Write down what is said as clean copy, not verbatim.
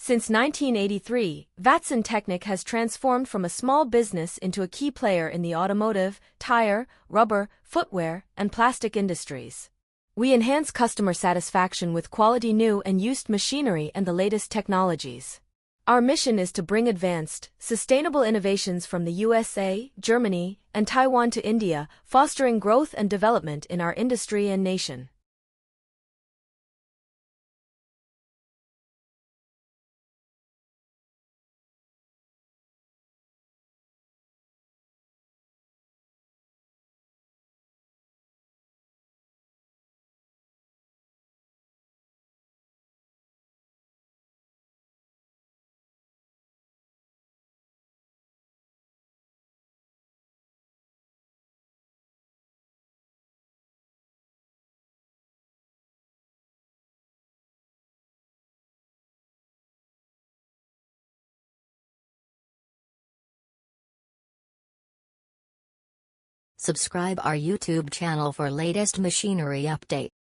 Since 1983, Vatsan Technic has transformed from a small business into a key player in the automotive, tire, rubber, footwear, and plastic industries. We enhance customer satisfaction with quality new and used machinery and the latest technologies. Our mission is to bring advanced, sustainable innovations from the USA, Germany, and Taiwan to India, fostering growth and development in our industry and nation. Subscribe our YouTube channel for latest machinery update.